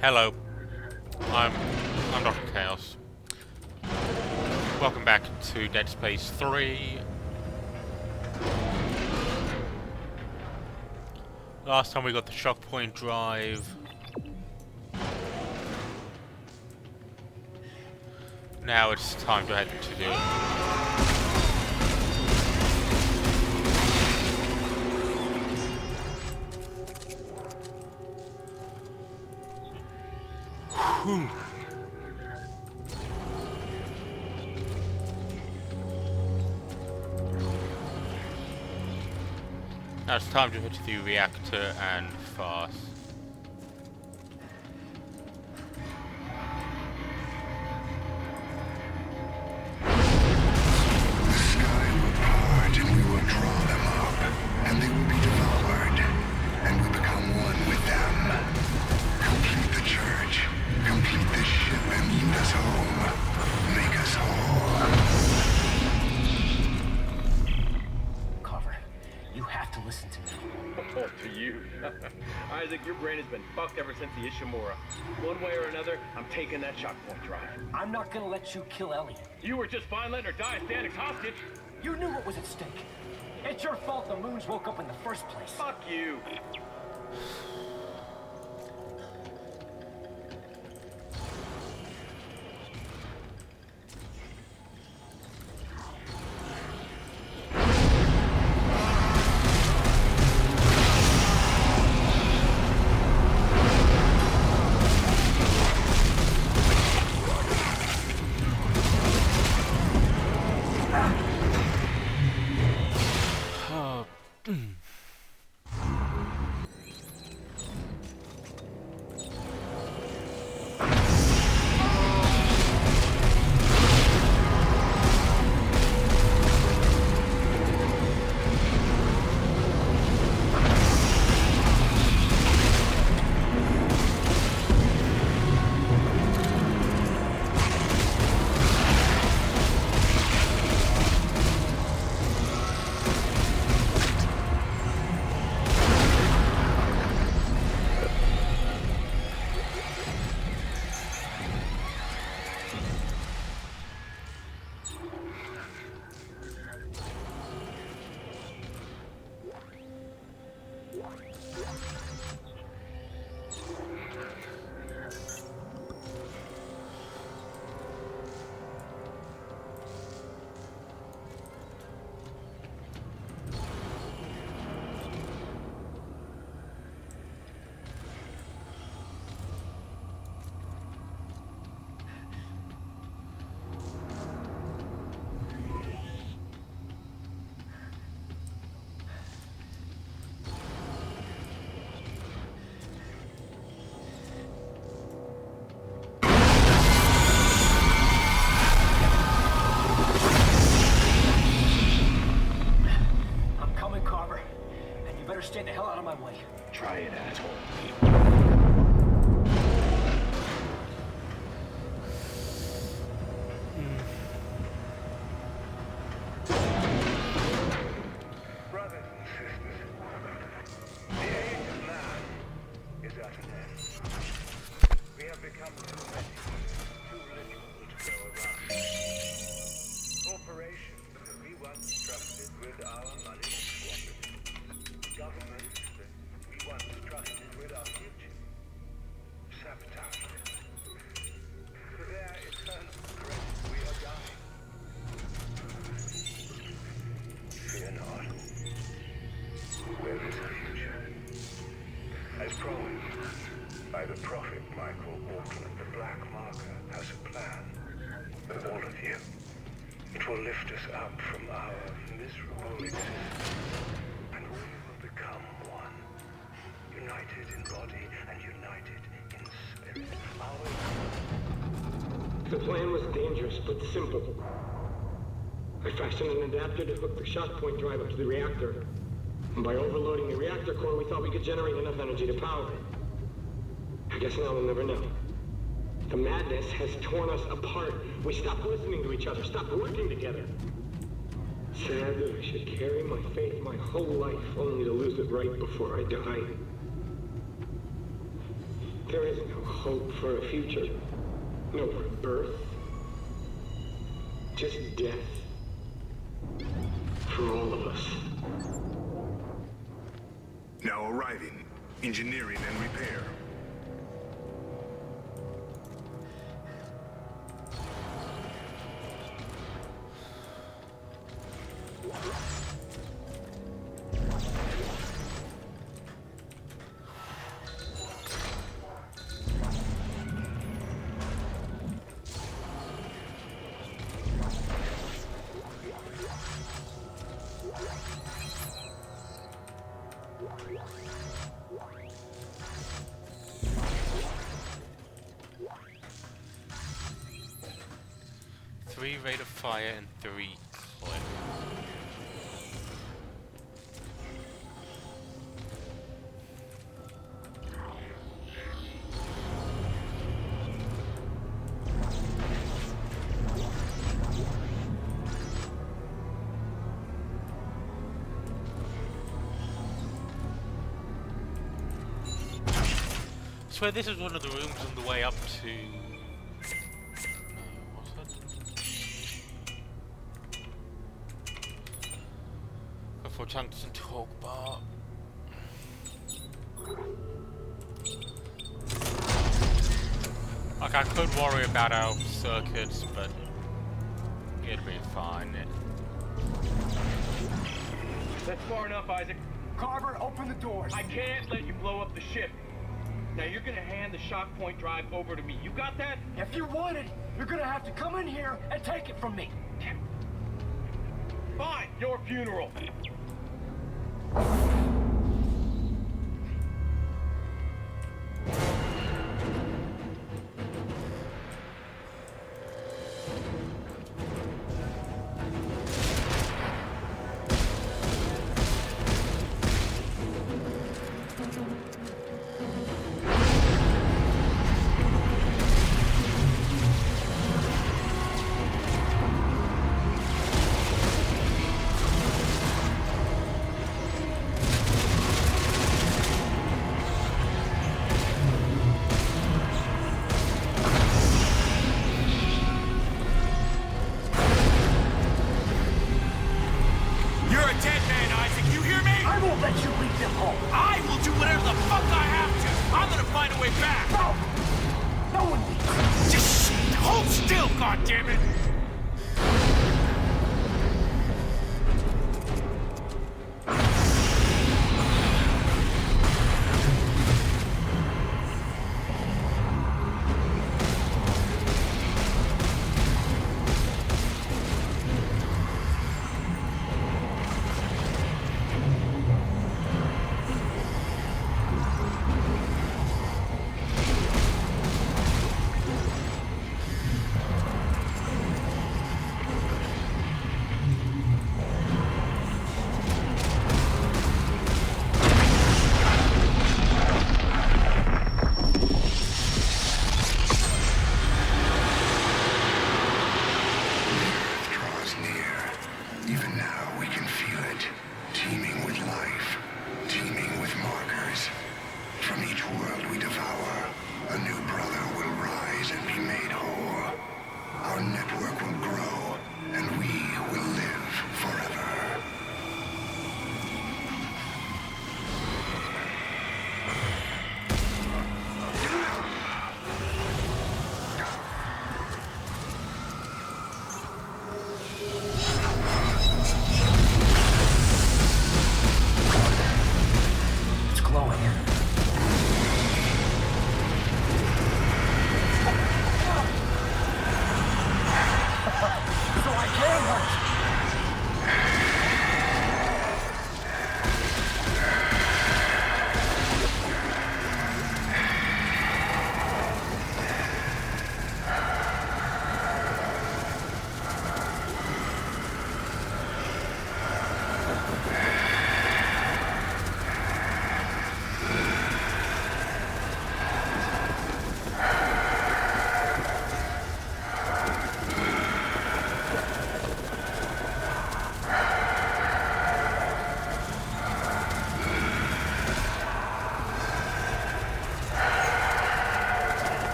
Hello, I'm Dr. Chaos. Welcome back to Dead Space 3. Last time we got the shock point drive. Now it's time to head to do Whew. Now it's time to hit the reactor and fast. The sky will part and we will draw them up, and they will be devoured, and we become one with them. Complete the church, complete this ship, and lead us home. Make us whole. Carver, you have to listen to me. Oh, to you. Isaac, your brain has been fucked ever since the Ishimura. One way or another, I'm taking that shock point drive. I'm not gonna let you kill Elliot. You were just fine letting her die standing hostage. You knew what was at stake. It's your fault the Moons woke up in the first place. Fuck you. I'm coming, Carver. And you better stay the hell out of my way. Try it, asshole. Brothers and sisters, the age of man is at an end. We have become too many, too little to go around. Corporations that we once trusted with our money squandered. Governments that we once trusted with our future sabotaged. For their eternal threat, we are dying. Fear not. There is a future. As promised by the prophet Michael Walton, the Black Marker has a plan for all of you. It will lift us up from our miserable existence, and we will become one. United in body and united in spirit. The plan was dangerous, but simple. I fashioned an adapter to hook the shock point drive up to the reactor. And by overloading the reactor core, we thought we could generate enough energy to power it. I guess now we'll never know. The madness has torn us apart. We stopped listening to each other, stopped working together. Sad that I should carry my faith my whole life only to lose it right before I die. There is no hope for a future. No rebirth. Just death. For all of us. Now arriving. Engineering and repair. Three rate of fire and 3 clip. I swear this is one of the rooms on the way up to... For Tungsten Talk Bar. Like, I could worry about our circuits, but it'll be fine. That's far enough, Isaac. Carver, open the doors. I can't let you blow up the ship. Now you're gonna hand the shock point drive over to me. You got that? If you want it, you're gonna have to come in here and take it from me. Fine, your funeral.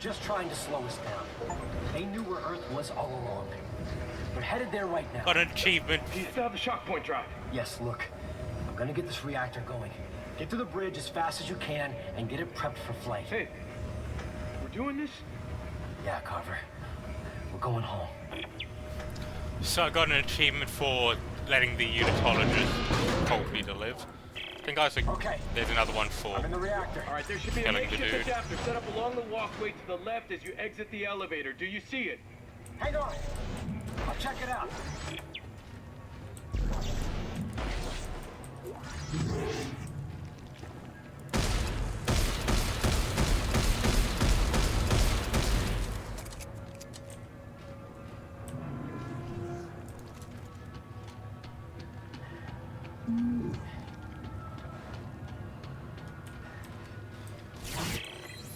just trying to slow us down. They knew where Earth was all along. They're headed there right now. Got an achievement. Do you still have the shock point drive? Yes, look. I'm gonna get this reactor going. Get to the bridge as fast as you can and get it prepped for flight. Hey, we're doing this? Yeah, Carver. We're going home. So I got an achievement for letting the unitologist told me to live. I think I was like, Okay. there's another one for I'm in the reactor. All right, there should be a killing the makeshift dude. adapter set up along the walkway to the left as you exit the elevator. Do you see it? Hang on. I'll check it out.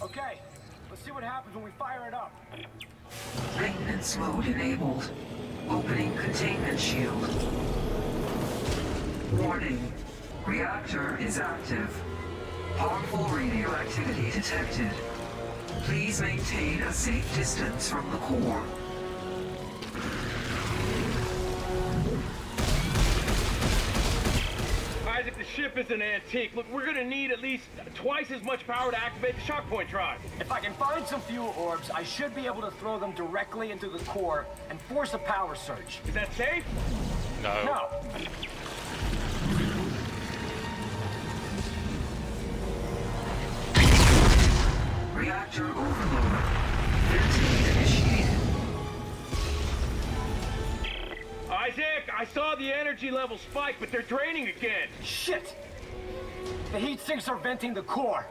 Okay, let's see what happens when we fire it up. Maintenance mode enabled. Opening containment shield. Warning. Reactor is active. Harmful radioactivity detected. Please maintain a safe distance from the core. Isaac, the ship is an antique. Look, we're gonna need at least twice as much power to activate the shock point drive. If I can find some fuel orbs, I should be able to throw them directly into the core and force a power surge. Is that safe? no. No. Reactor overload. Venting initiated. Isaac, I saw the energy level spike, but they're draining again. Shit! The heat sinks are venting the core.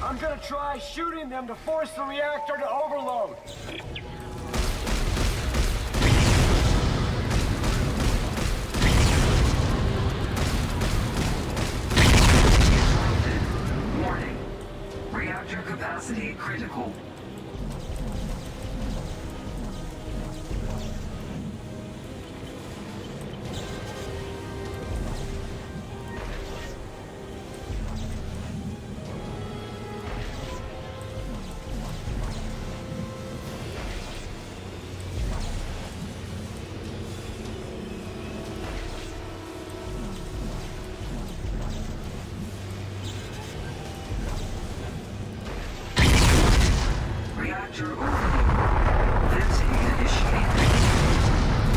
I'm gonna try shooting them to force the reactor to overload. Warning. Reactor capacity critical. Reactor overload. Venting initiated.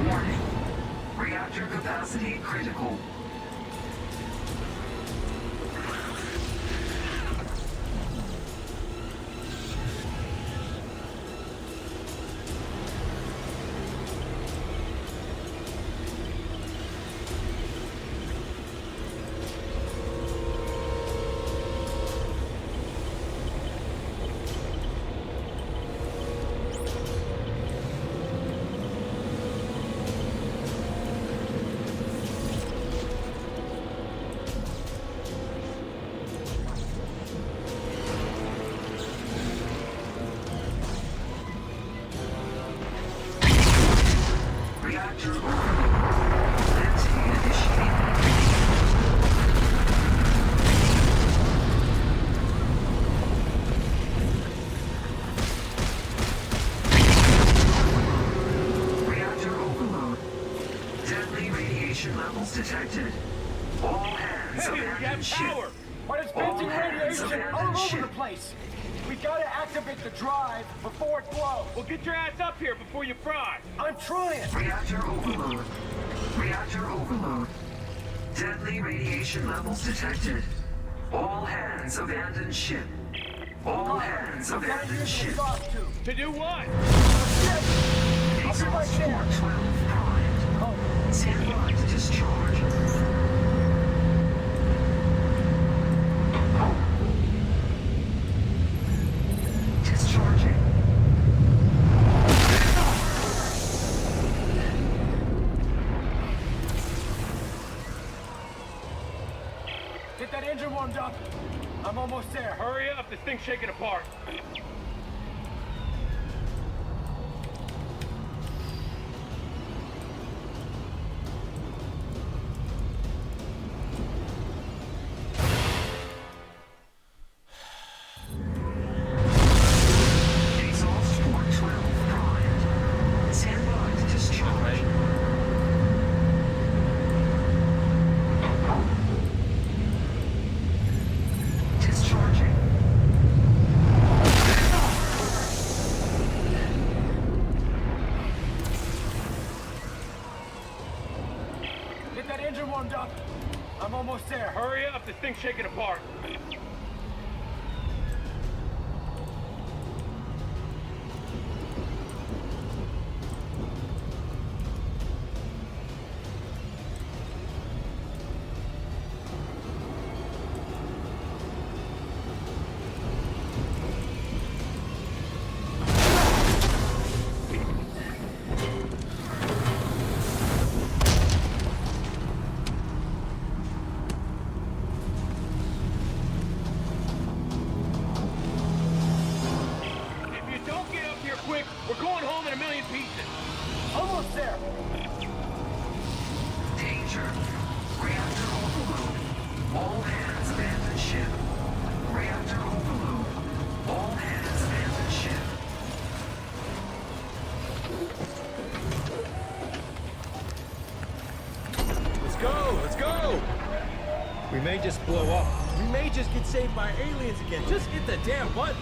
Warning. Reactor capacity critical. Reactor overload. Venting initiated. Reactor overload. Deadly radiation levels detected. All hands Hey, we abandon have ship. power. But it's All venting hands radiation abandon all over ship. the place. We gotta activate the drive before it blows. Well, get your ass up here before you fry. I'm trying. Reactor overload. Reactor overload. Deadly radiation levels detected. All hands abandon ship. All hands I'm gonna abandon use the ship. exhaust tube. To do what? Shit! I'll be right Exhaust there. port 12 primed. Oh, Stand by to discharge. Discharging. get that engine warmed up. I'm almost there. Hurry up, this thing's shaking apart. thing's shaking apart. We're going home in a million pieces. Almost there. Danger. Reactor overload. All hands abandon ship. Reactor overload. All hands abandon ship. Let's go! Let's go! We may just blow up. We may just get saved by aliens again. Just hit the damn button.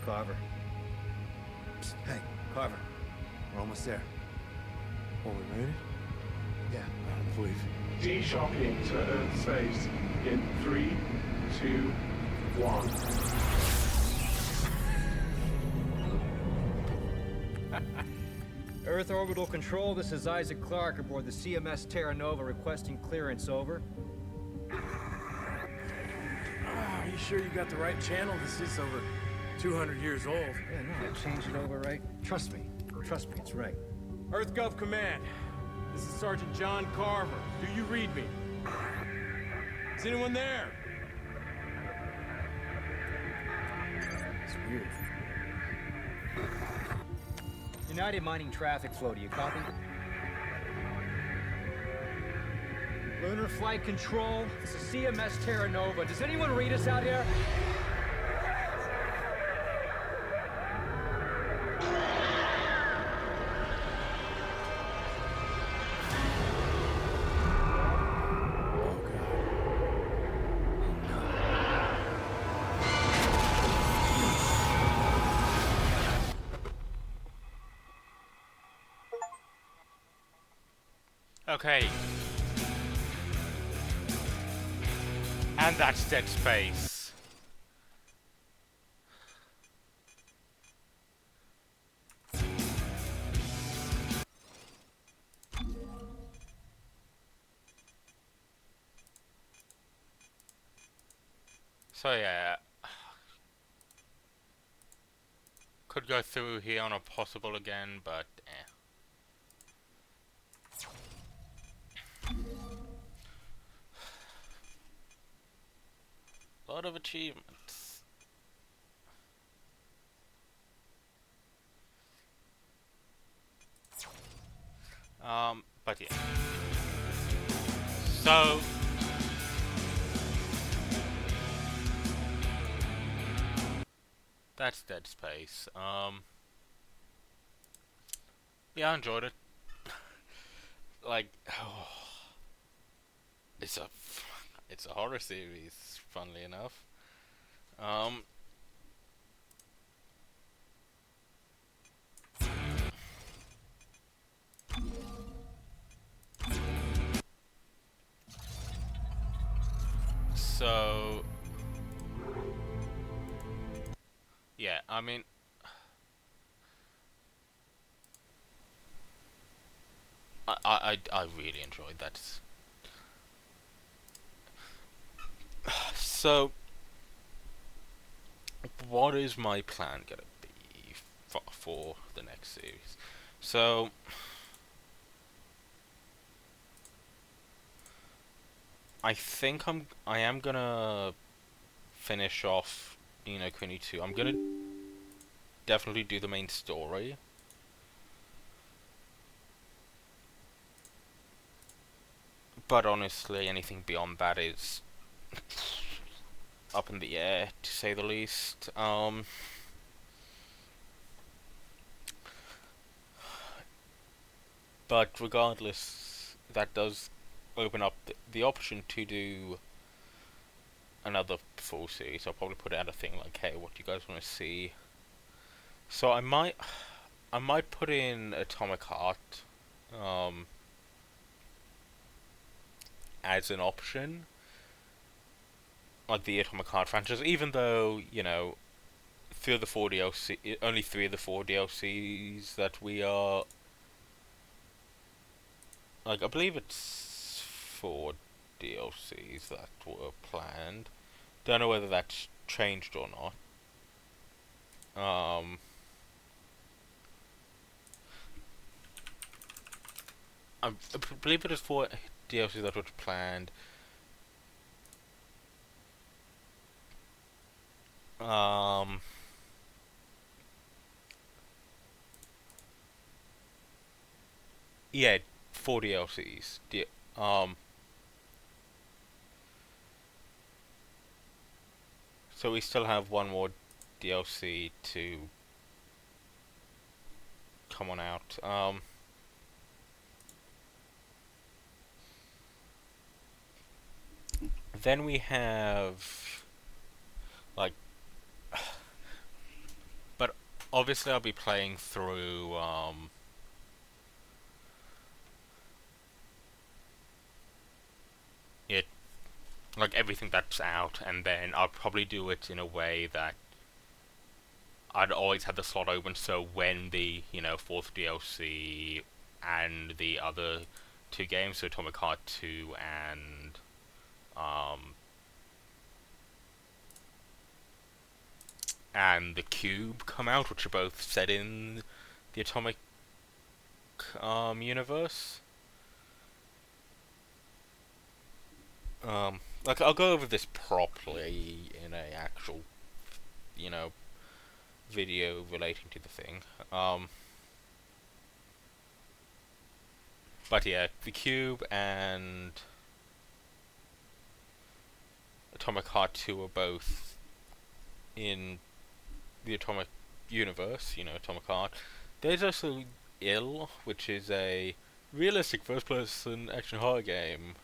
Carver. Psst, hey, Carver. We're almost there. Oh, we made it? Yeah. I don't believe it. De-shocking to Earth space in 3, 2, 1. Earth Orbital Control, this is Isaac Clarke aboard the CMS Terra Nova requesting clearance, over. Are you sure you got the right channel? This is over 200 years old. Yeah, no, I changed it over, right? Trust me, it's right. Earth Gov Command. This is Sergeant John Carver. Do you read me? Is anyone there? It's weird. United Mining Traffic Flow, do you copy? Lunar Flight Control, this is CMS Terra Nova. Does anyone read us out here? Okay. And that's Dead Space. So yeah. Could go through here on a possible again, but eh. Lot of achievements. But yeah. So that's Dead Space. Yeah, I enjoyed it. Like, oh, it's a horror series, funnily enough. So yeah, I mean, I really enjoyed that. So what is my plan gonna be for the next series? So I think I am gonna finish off Ni no Kuni 2. I'm gonna definitely do the main story. But honestly, anything beyond that is up in the air, to say the least. But regardless, that does open up the option to do another full series. I'll probably put out a thing like, hey, what do you guys want to see? So I might put in Atomic Heart as an option, like the Atomic Heart franchise, even though, you know, only 3 of the 4 DLCs that we are, like, I believe it's 4 DLCs that were planned. Don't know whether that's changed or not. I believe it is 4 DLCs that were planned. Yeah, 4 DLCs. So we still have one more DLC to come on out. Then we have, like, but obviously I'll be playing through it, like, everything that's out, and then I'll probably do it in a way that I'd always have the slot open, so when the, you know, 4th DLC and the other 2 games, so Atomic Heart 2 and the Cube come out, which are both set in the Atomic universe. Like, I'll go over this properly in a actual, you know, video relating to the thing. But yeah, the Cube and Atomic Heart 2 are both in the Atomic universe, you know, Atomic Heart. There's also Ill, which is a realistic first-person action horror game.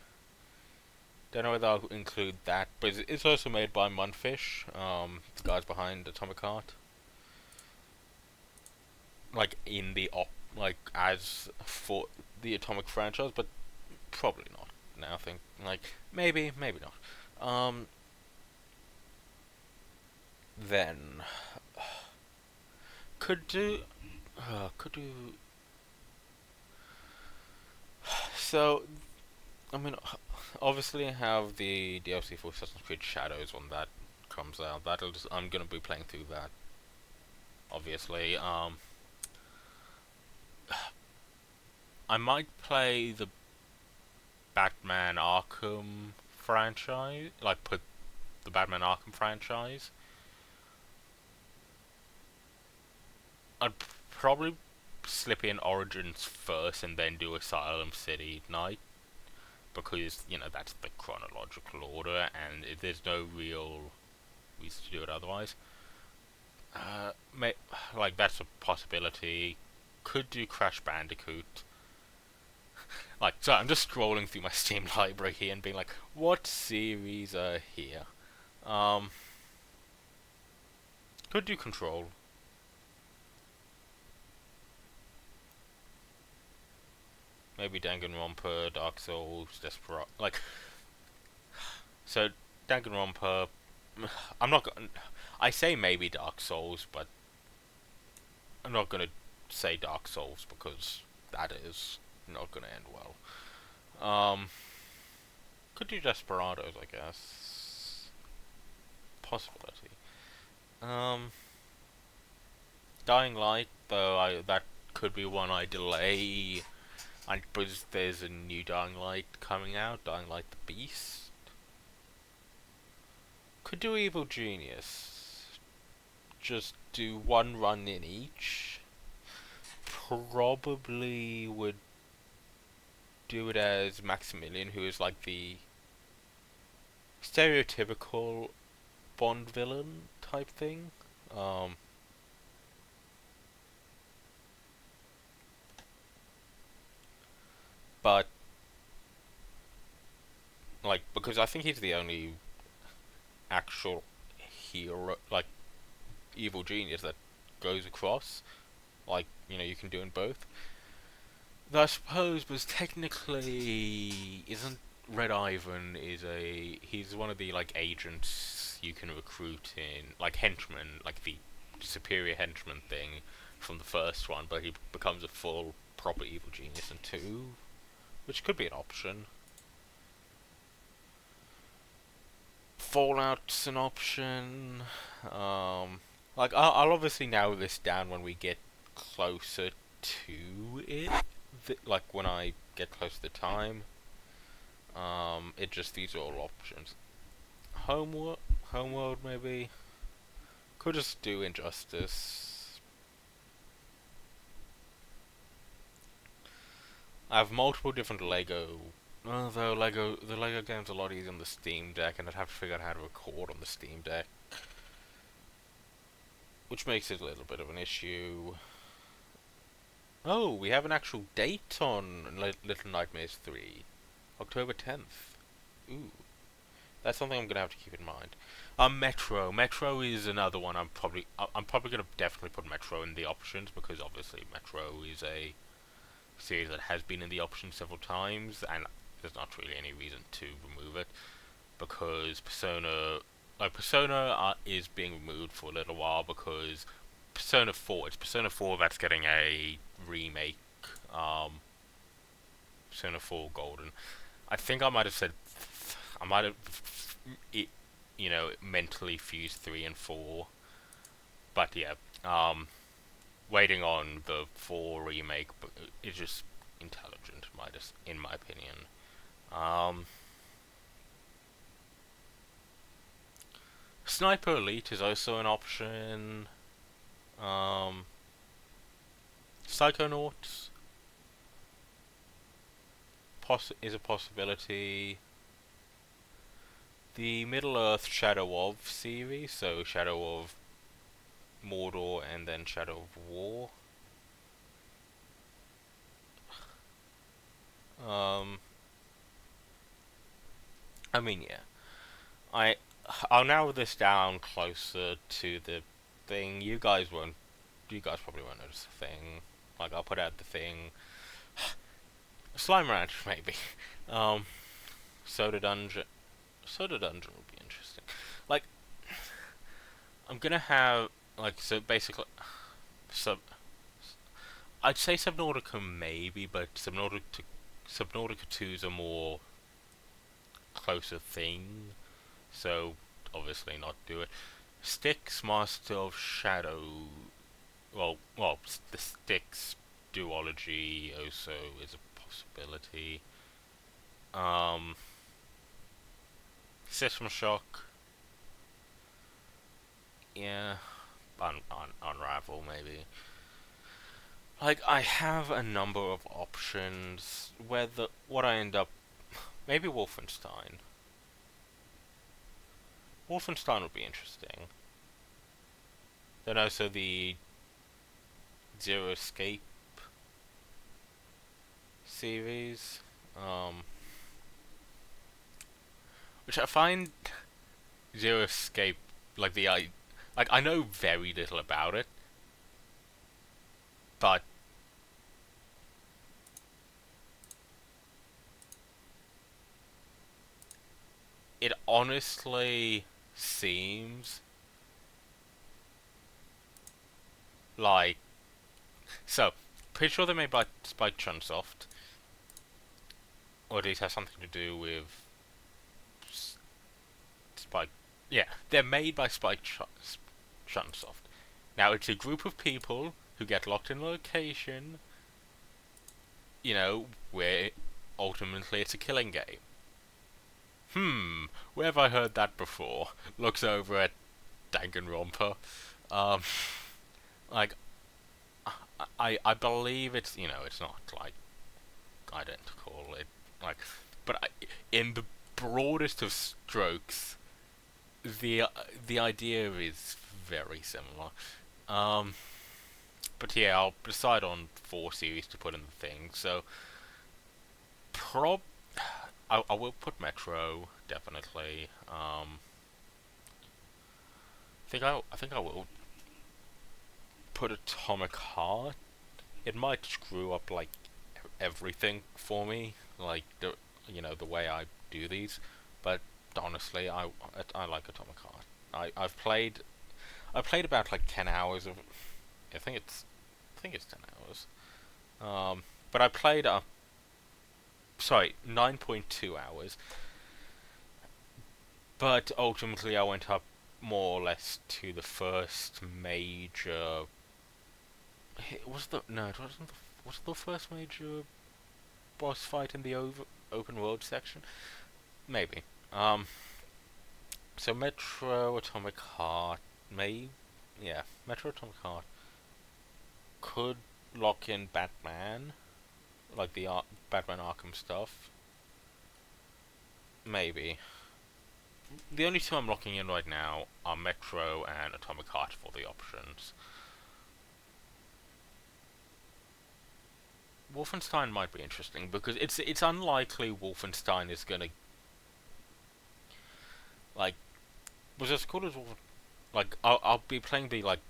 Don't know whether I'll include that, but it's also made by Munfish, the guys behind Atomic Heart. Like, in the as for the Atomic franchise, but probably not. Now I think, like, maybe not. Then could do. So, I mean, obviously I have the DLC for Assassin's Creed Shadows when that comes out. I'm gonna be playing through that. Obviously, I might play the Batman Arkham franchise, like put the Batman Arkham franchise. I'd probably slip in Origins first and then do Asylum City Night, because, you know, that's the chronological order, and there's no real reason to do it otherwise. Like, that's a possibility. Could do Crash Bandicoot. Like, so I'm just scrolling through my Steam library here and being like, what series are here? Could do Control. Maybe Danganronpa, Dark Souls, Desperado. Like, so Danganronpa. I'm not gonna. I say maybe Dark Souls, but I'm not gonna say Dark Souls because that is not gonna end well. Could do Desperados, I guess. Possibility. Dying Light, though, that could be one I delay. And because there's a new Dying Light coming out, Dying Light the Beast. Could do Evil Genius. Just do one run in each. Probably would do it as Maximilian, who is like the stereotypical Bond villain type thing. But like, because I think he's the only actual hero, like evil genius that goes across. Like, you know, you can do in both. Though I suppose, but technically, isn't Red Ivan he's one of the like agents you can recruit in, like henchmen, like the superior henchman thing from the first one, but he becomes a full proper evil genius in 2, which could be an option. Fallout's an option. Like I'll obviously narrow this down when we get closer to it. Like when I get close to the time. These are all options. Homeworld maybe. Could just do Injustice. I have multiple different Lego. Although the Lego game's a lot easier on the Steam Deck, and I'd have to figure out how to record on the Steam Deck, which makes it a little bit of an issue. Oh, we have an actual date on Little Nightmares 3, October 10th. Ooh, that's something I'm gonna have to keep in mind. Metro. Metro is another one. I'm probably gonna definitely put Metro in the options, because obviously Metro is a series that has been in the options several times, and there's not really any reason to remove it, because Persona is being removed for a little while because Persona 4. It's Persona 4 that's getting a remake. Persona 4 Golden. I think I might have said mentally fused 3 and 4, but yeah. Waiting on the 4 remake, but it's just intelligent, in my opinion. Sniper Elite is also an option. Psychonauts is a possibility. The Middle-earth Shadow of series, so Shadow of Mordor and then Shadow of War. I mean, yeah. I'll narrow this down closer to the thing. You guys probably won't notice the thing. Like, I'll put out the thing. Slime Ranch, maybe. Soda Dungeon. Soda Dungeon would be interesting. Like, I'm gonna have, like, so basically, I'd say Subnautica maybe, but Subnautica 2 is a more closer thing, so obviously not do it. Styx Master of Shadow, well, the Styx duology also is a possibility. System Shock, yeah, Unravel maybe. Like, I have a number of options. What I end up, maybe Wolfenstein. Wolfenstein would be interesting. Then also the Zero Escape series, which I find Zero Escape, like I know very little about it, but it honestly seems like, so pretty sure they're made by Chunsoft, or at least has something to do with Spike. Yeah, they're made by Chunsoft. Now, it's a group of people who get locked in a location, you know, where ultimately it's a killing game. Where have I heard that before? Looks over at Danganronpa. Like, I believe it's, you know, it's not, like, identical, but in the broadest of strokes, the the idea is very similar. Um, but yeah, I'll decide on 4 series to put in the thing. So prob I will put Metro definitely. I think I will put Atomic Heart. It might screw up like everything for me, like the way I do these. But honestly, I like Atomic Heart. I've played about like 10 hours of. I think it's 10 hours. But I played 9.2 hours. But ultimately, I went up more or less to the first major. It was the no, it wasn't. Was it the first major boss fight in the open world section? Maybe. So Metro Atomic Heart, maybe. Yeah, Metro Atomic Heart could lock in Batman, like the Batman Arkham stuff. Maybe. The only two I'm locking in right now are Metro and Atomic Heart for the options. Wolfenstein might be interesting because it's unlikely Wolfenstein is gonna like was as cool as like I'll be playing the like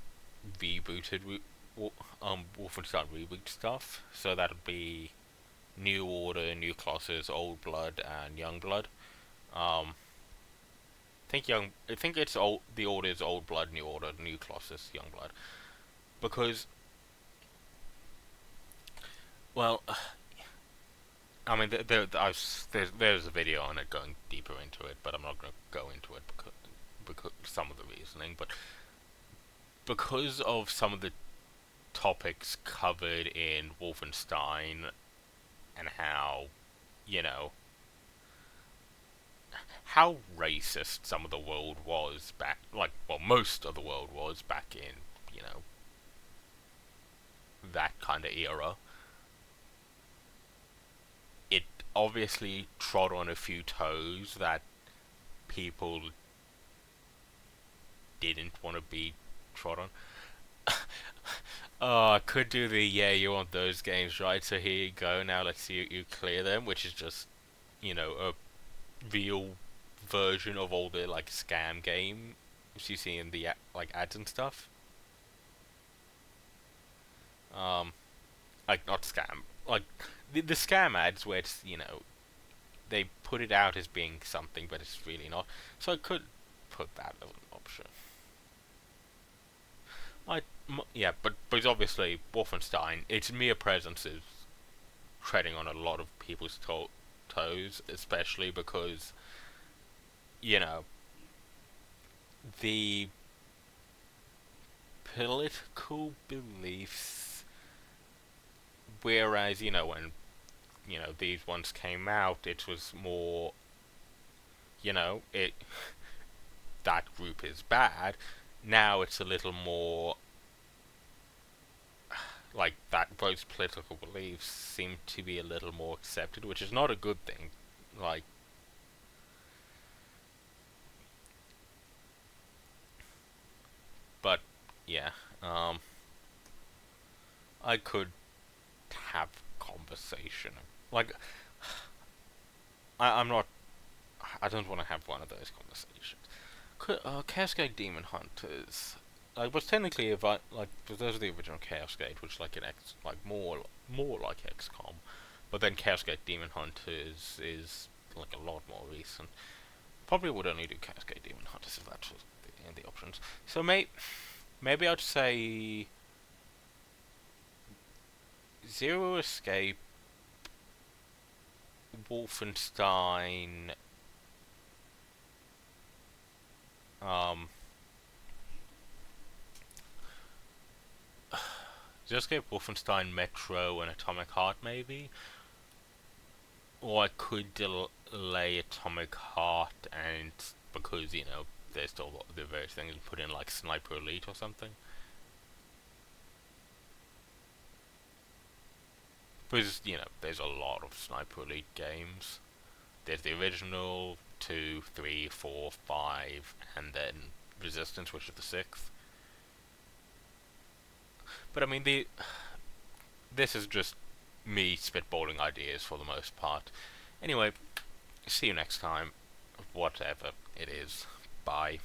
rebooted Wolfenstein reboot stuff, so that'd be New Order, New Classes, Old Blood, and Young Blood. I think it's old. The order is Old Blood, New Order, New Colossus, Young Blood. Because, well, I mean, there's a video on it going deeper into it, but I'm not going to go into it because some of the reasoning. But because of some of the topics covered in Wolfenstein and how, you know, how racist some of the world was back, like, well, most of the world was back in, that kind of era. It obviously trod on a few toes that people didn't want to be trod on. I could do the, yeah, you want those games, right? So here you go, now let's see you clear them, which is just, a real version of all the, like, scam games you see in the, like, ads and stuff. Like, not scam, like, the scam ads where it's, they put it out as being something, but it's really not. So I could put that as an option. Yeah, but obviously, Wolfenstein, its mere presence is treading on a lot of people's toes, especially because, the political beliefs, whereas, when, these ones came out, it was more, that group is bad. Now it's a little more like that those political beliefs seem to be a little more accepted, which is not a good thing. Like, but yeah, I could have conversation. Like, I'm not. I don't want to have one of those conversations. Cascade Demon Hunters. Like, was technically those are the original Chaos Gate, which is like more like XCOM, but then Chaos Gate Demon Hunters is like a lot more recent. Probably would only do Cascade Demon Hunters if that was in the options. So maybe I'd say Zero Escape, Wolfenstein, Zero Escape, Wolfenstein, Metro, and Atomic Heart, maybe. Or I could delay Atomic Heart, and because there's still the various things, and put in like Sniper Elite or something. Because there's a lot of Sniper Elite games. there's the original 2, 3, 4, 5, and then Resistance, which is the 6th. But I mean, this is just me spitballing ideas for the most part. Anyway, see you next time, whatever it is. Bye.